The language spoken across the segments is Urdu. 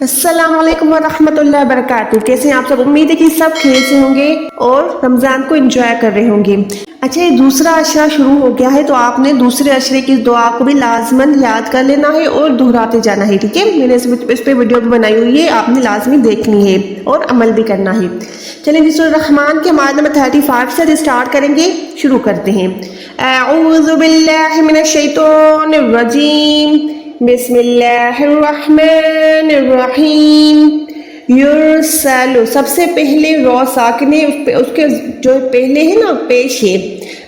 السلام علیکم ورحمۃ اللہ وبرکاتہ. کیسے ہیں آپ سب؟ امید ہے کہ سب خیر سے ہوں گے اور رمضان کو انجوائے کر رہے ہوں گے. اچھا، یہ دوسرا اشرہ شروع ہو گیا ہے تو آپ نے دوسرے اشرے کی دعا کو بھی لازماً یاد کر لینا ہے اور دہراتے جانا ہے. ٹھیک ہے، میں نے اس پہ ویڈیو بھی بنائی ہوئی ہے، آپ نے لازمی دیکھنی ہے اور عمل بھی کرنا ہے. چلیں جی، سورۃ الرحمن کے آیت نمبر 35 سے اسٹارٹ کریں گے. شروع کرتے ہیں. اعوذ باللہ من الشیطان الرجیم، بسم اللہ الرحمن الرحیم. یرسل، سب سے پہلے رو ساکن ہے، اس کے جو پہلے ہے نا پیش ہے.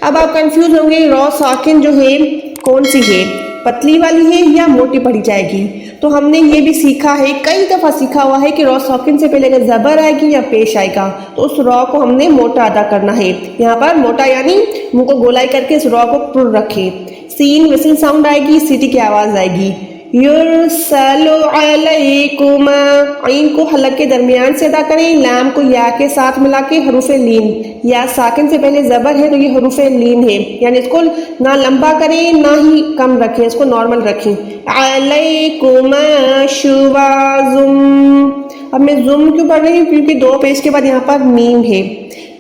اب آپ کنفیوز ہوں گے رو ساکن جو ہے کون سی ہے، پتلی والی ہے یا موٹی پڑھی جائے گی. تو ہم نے یہ بھی سیکھا ہے، کئی دفعہ سیکھا ہوا ہے کہ رو ساکن سے پہلے اگر زبر آئے گی یا پیش آئے گا تو اس رو کو ہم نے موٹا ادا کرنا ہے. یہاں پر موٹا یعنی منہ کو گولائی کر کے اس رو کو پر رکھے. سین وسل ساؤنڈ آئے گی، سیٹی کی آواز آئے گی. یرسل علیکم، عین کو حلق کے درمیان سے ادا کریں، لام کو یا کے ساتھ ملا کے حروف لین. یا ساکن سے پہلے زبر ہے تو یہ حروف لین ہے، یعنی اس کو نہ لمبا کریں نہ ہی کم رکھیں، اس کو نارمل رکھیں. علیکم شواظم. اب میں زم کیوں پڑھ رہی ہوں؟ کیونکہ دو پیش کے بعد یہاں پر میم ہے،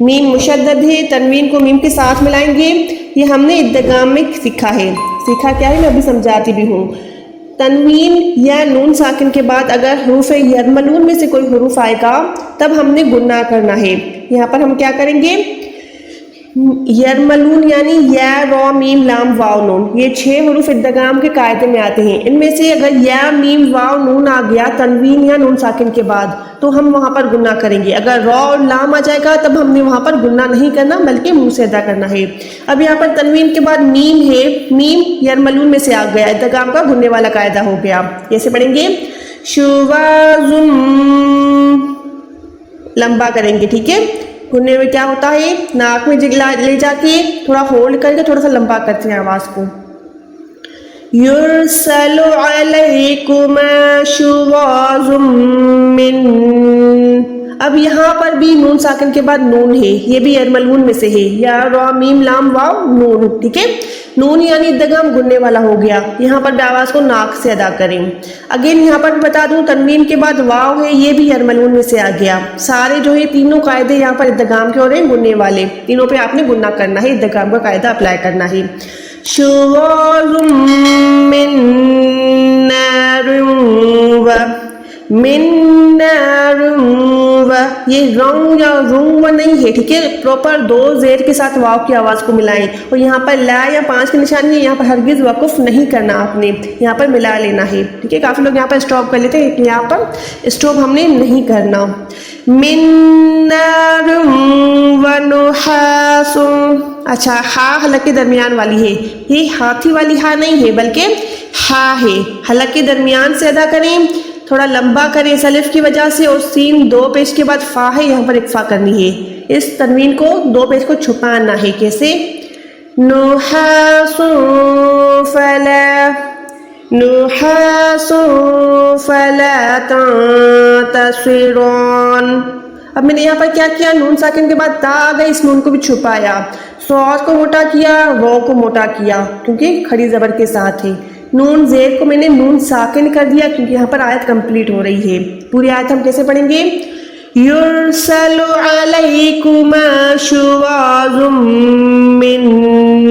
میم مشدد ہے، تنوین کو میم کے ساتھ ملائیں گے. یہ ہم نے ادغام میں سیکھا ہے. سیکھا کیا ہے میں ابھی سمجھاتی بھی ہوں. تنوین یا نون ساکن کے بعد اگر حروف یرملون میں سے کوئی حروف آئے گا تب ہم نے گناہ کرنا ہے. یہاں پر ہم کیا کریں گے؟ یرملون یعنی یا رو میم لام واو نون، یہ 6 حروف ادغام کے قاعدے میں آتے ہیں. ان میں سے اگر یا میم واو نون آ گیا تنوین یا نون ساکن کے بعد تو ہم وہاں پر گناہ کریں گے. اگر رو اور لام آ جائے گا تب ہم نے وہاں پر گناہ نہیں کرنا بلکہ منہ سے ادا کرنا ہے. اب یہاں پر تنوین کے بعد میم ہے، میم یرملون میں سے آ گیا، ادغام کا گننے والا قاعدہ ہو گیا. کیسے پڑھیں گے؟ شواظم، لمبا کریں گے. ٹھیک ہے، گننے میں کیا ہوتا ہے؟ ناک میں لے جا کے تھوڑا ہولڈ کر کے تھوڑا سا لمبا کرتے ہیں آواز کو. یرسل علیکم شواظ من. اب یہاں پر بھی نون ساکن کے بعد نون ہے، یہ بھی یرملون میں سے ہے، یا را میم لام واو نون. ٹھیک ہے، نون یعنی ادغام گننے والا ہو گیا. یہاں پر بھی آواز کو ناک سے ادا کریں. اگین یہاں پر بتا دوں تنوین کے بعد واو ہے، یہ بھی یرملون میں سے آ گیا. سارے جو ہے تینوں قاعدے یہاں پر ادغام کے ہو رہے ہیں، گننے والے. تینوں پہ آپ نے گننا کرنا ہے، ادغام کا قاعدہ اپلائی کرنا ہے. شواظ من نار و من نار و، یہ رنگ یا رنگ نہیں ہے. ٹھیک ہے، پراپر دو زیر کے ساتھ واو کی آواز کو ملائیں. اور یہاں پر لا یا 5 کی نشانی ہے، یہاں پر ہرگز وقف نہیں کرنا، آپ نے یہاں پر ملا لینا ہے. ٹھیک ہے، کافی لوگ یہاں پر اسٹاپ کر لیتے ہیں، یہاں پر اسٹاپ ہم نے نہیں کرنا. من نار و نحاس. اچھا، ہا حلق کے درمیان والی ہے، یہ ہاتھی والی ہا نہیں ہے بلکہ ہا ہے. حلق کے درمیان سے ادا کریں، تھوڑا لمبا کریں اس الف کی وجہ سے. اور سین دو پیش کے بعد فا ہے، یہاں پر اکفا کرنی ہے. اس تنوین کو دو پیش کو چھپانا ہے. کیسے؟ نحاس فلا، نحاس فلا تنتصرون. اب میں نے یہاں پر کیا کیا؟ نون ساکن کے بعد تا آ گئی، اس نون کو بھی چھپایا. صاد کو موٹا کیا، رو کو موٹا کیا کیونکہ کھڑی زبر کے ساتھ ہے. نون زیر کو میں نے نون ساکن کر دیا کیونکہ یہاں پر آیت کمپلیٹ ہو رہی ہے. پوری آیت ہم کیسے پڑھیں گے؟ یرسل علیکم شواظ من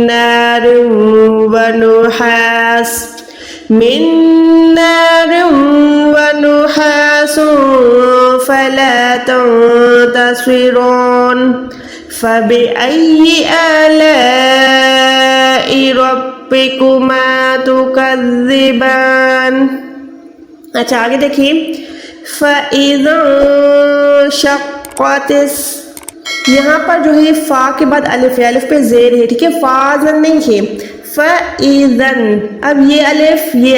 نار و نحاس، من نار و نحاس فلا تنتصرون. فبأي آلاء ربكما تكذبان. اچھا آگے دیکھیے. فَإِذَا انشقت، یہاں پر جو ہے فا کے بعد الف ہے، الف پہ زیر ہے. ٹھیک ہے، فاضن نہیں ہے، فَإِذَن. اب یہ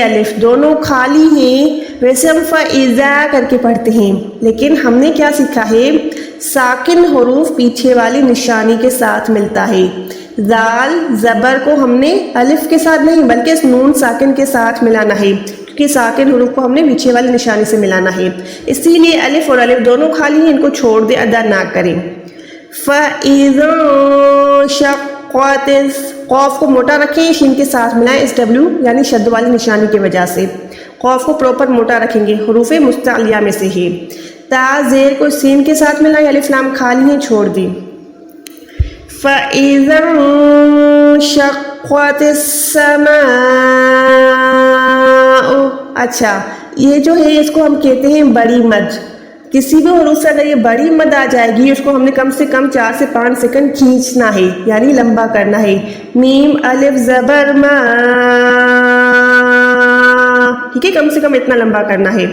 الف دونوں خالی ہیں. ویسے ہم فَإِذَا کر کے پڑھتے ہیں، لیکن ہم نے کیا سیکھا ہے؟ ساکن حروف پیچھے والی نشانی کے ساتھ ملتا ہے. زال زبر کو ہم نے الف کے ساتھ نہیں بلکہ اس نون ساکن کے ساتھ ملانا ہے، کیونکہ ساکن حروف کو ہم نے پیچھے والی نشانی سے ملانا ہے. اسی لیے الف اور الف دونوں خالی ہیں، ان کو چھوڑ دے، ادا نہ کریں. فَإِذَا انشقت، قاف کو موٹا رکھیں، شین کے ساتھ ملائیں، اس ڈبلیو یعنی شد والی نشانی کی وجہ سے. قوف کو پراپر موٹا رکھیں گے، حروف مستعلیہ میں سے ہے۔ تا زیر کو سین کے ساتھ ملا، الف لام خالی ہیں چھوڑ دی۔ فَإِذَا انشَقَّتِ السَّمَاءُ، اچھا یہ جو ہے اس کو ہم کہتے ہیں بڑی مد۔ کسی بھی حروف سے اگر یہ بڑی مد آ جائے گی، اس کو ہم نے کم سے کم 4 سے 5 سیکنڈ کھینچنا ہے، یعنی لمبا کرنا ہے۔ میم الف زبر ما، ٹھیک ہے، کم سے کم اتنا لمبا کرنا ہے۔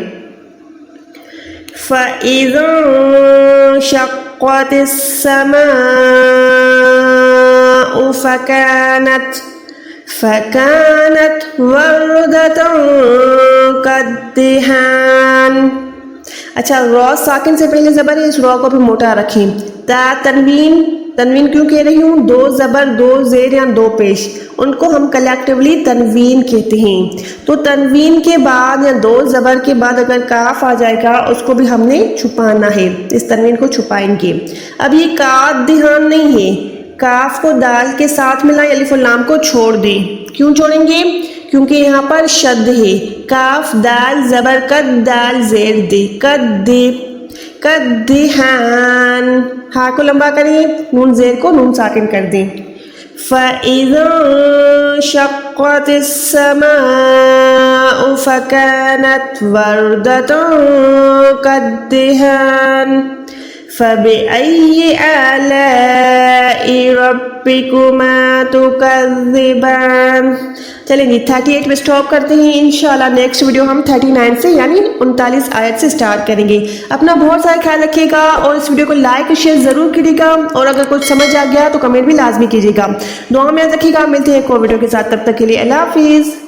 فَإِذَا انشَقَّتِ السَّمَاءُ فَكَانَتْ وَرْدَةً كَالدِّهَانِ، اچھا را ساکن سے پہلے زبر ہے، اس را کو بھی موٹا رکھیں۔ تا تنوین، تنوین کیوں کہہ رہی ہوں؟ 2 زبر 2 زیر یا 2 پیش، ان کو ہم کلیکٹیولی تنوین کہتے ہیں۔ تو تنوین کے بعد یا 2 زبر کے بعد اگر کاف آ جائے گا، اس کو بھی ہم نے چھپانا ہے، اس تنوین کو چھپائیں گے۔ اب یہ کاد دھیان نہیں ہے، کاف کو دال کے ساتھ ملائیں، الف اور لام کو چھوڑ دیں۔ کیوں چھوڑیں گے؟ کیونکہ یہاں پر شد ہے، کاف دال زبر قد دال زیر دے، قد دے، قد دہان، ہاں کو لمبا کریں، نون زیر کو نون ساکن کر دیں۔ فَإِذَا انشَقَّتِ السَّمَاءُ فَكَانَتْ وَرْدَةً كَالدِّهَانِ فَبِأَيِّ آلَاءِ رَبِّكُمَا تُكَذِّبَانِ۔ چلیں جی 38 پہ سٹاپ کرتے ہیں، انشاءاللہ نیکسٹ ویڈیو ہم 39 سے یعنی 39 آیت سے سٹارٹ کریں گے۔ اپنا بہت سارا خیال رکھیے گا اور اس ویڈیو کو لائک اور شیئر ضرور کیجیے گا، اور اگر کچھ سمجھ آ گیا تو کمنٹ بھی لازمی کیجیے گا۔ دعا میں یاد رکھیے گا، ملتے ہیں ایک اور ویڈیو کے ساتھ، تب تک کے لیے اللہ حافظ۔